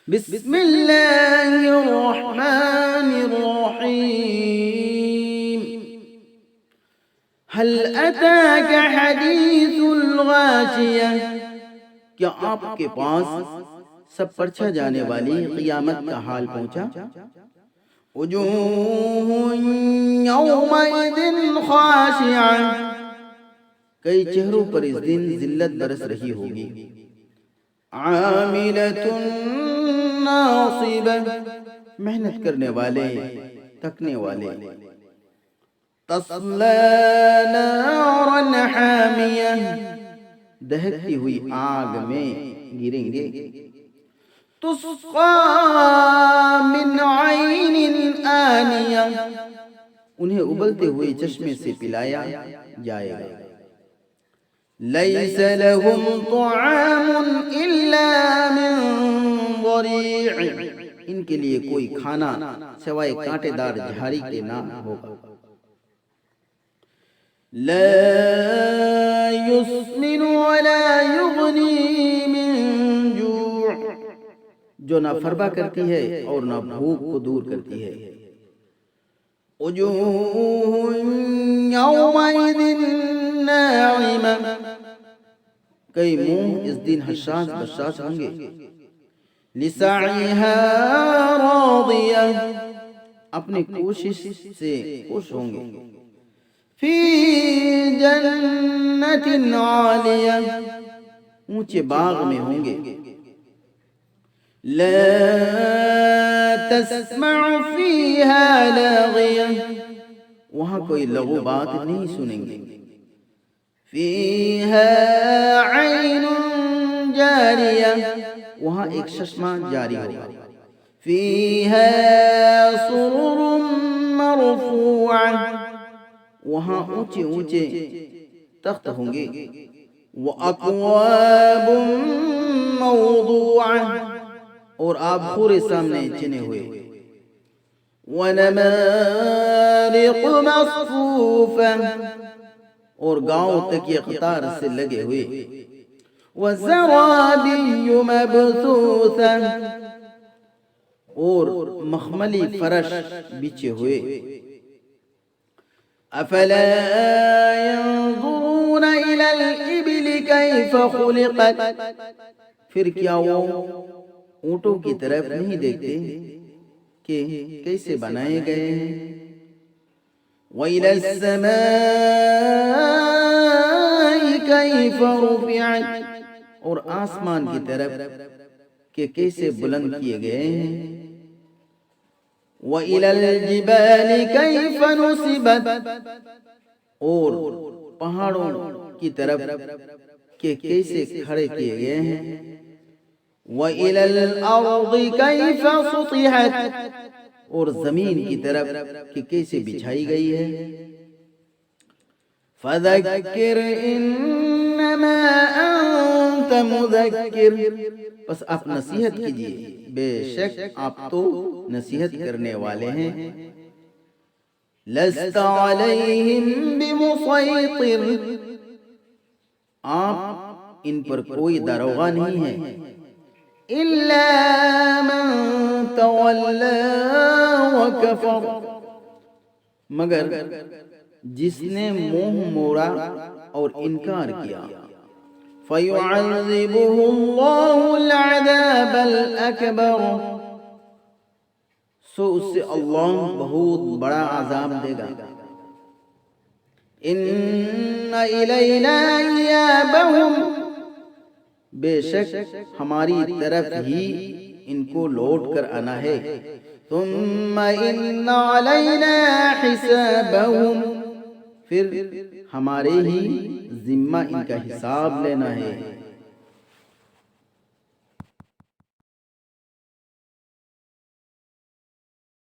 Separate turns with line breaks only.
بسم اللہ الرحمن الرحیم هل اتاک حدیث الغاشیہ، کیا آپ کے پاس سب پر چھا جانے والی قیامت کا حال پہنچا؟ وجوہ یومئذ خاشعہ، کئی چہروں پر اس دن ذلت برس رہی ہوگی. عاملۃ ناصبہ، محنت کرنے والے، تھکنے والے. تصلی نارا حامیہ، دہکتی ہوئی آگ میں گریں گے. تسقی من عین آنیہ، انہیں ابلتے ہوئے چشمے سے پلایا جائے گا. لیس لہم طعام الا من ضریع، ان کے لیے کوئی کھانا سوائے کانٹے دار جھاڑی کے نہ ہوگا. لا یسمن ولا یغنی من جوع، جو نہ فربا کرتی ہے اور نہ بھوک کو دور کرتی ہے. وجوہ یومئذ ناعمہ، کئی منہ اس دن حساس بساس ہوں گے. لسعیہا راضیہ، اپنی کوشش سے خوش ہوں گے. فی جنت عالیہ، اونچے باغ میں ہوں گے. لا تسمع فیہا لاغیہ، وہاں کوئی لغو بات نہیں سنیں گے. فیہا عین جاریہ، وہاں ایک چشمہ جاری ہوگا. فیہا سرر مرفوعہ، وہاں اونچے اونچے تخت ہوں گے. وَأَكْوَابٌ مَوْضُوعَةٌ، اور آبخورے سامنے چنے ہوئے. وَنَمَارِقُ مَصْفُوفَةٌ، اور گاؤں تک یہ قطار سے لگے ہوئے. وَزَرَابِيُّ مَبْثُوثَةٌ، اور مخملی فرش بچھے ہوئے. افلا ينظرون الى الابل كيف خلقت، پھر کیا وہ اونٹوں کی طرف نہیں دیکھتے کہ کیسے بنائے گئے ہیں. وَإِلَى السَّمَاءِ كَيْفَ رُفِعَتْ، اور آسمان کی طرف کہ کیسے بلند کیے گئے ہیں. وَإِلَى الْجِبَالِ كَيْفَ نُصِبَتْ، اور پہاڑوں کی طرف کہ کیسے کھڑے کیے گئے ہیں. وَإِلَى الْأَرْضِ كَيْفَ سُطِحَتْ، اور زمین کی طرف کہ کیسے بچھائی گئی ہے. فَذَكِّرْ إِنَّمَا أَنْتَ مُذَكِّرٌ، پس آپ نصیحت کیجئے، بے شک آپ تو نصیحت کرنے والے ہیں. لَسْتَ عَلَيْهِمْ بِمُصَيْطِرٍ، آپ ان پر کوئی داروغہ نہیں ہے. إِلَّا مَنْ تَوَلَّى وَكَفَرَ، مگر جس نے منہ موڑا اور انکار کیا. فَيُعَذِّبُهُ اللَّهُ الْعَذَابَ الْأَكْبَرَ، سو اس سے اللہ بہت بڑا عذاب دے گا. اِنَّ إِلَيْنَا إِيَابَهُمْ، بے شک ہماری طرف ہی ان کو لوٹ کر آنا ہے. ثُمَّ إِنَّ عَلَيْنَا حِسَابَهُمْ، پھر ہمارے ہی ذمہ ان کا حساب لینا ہے.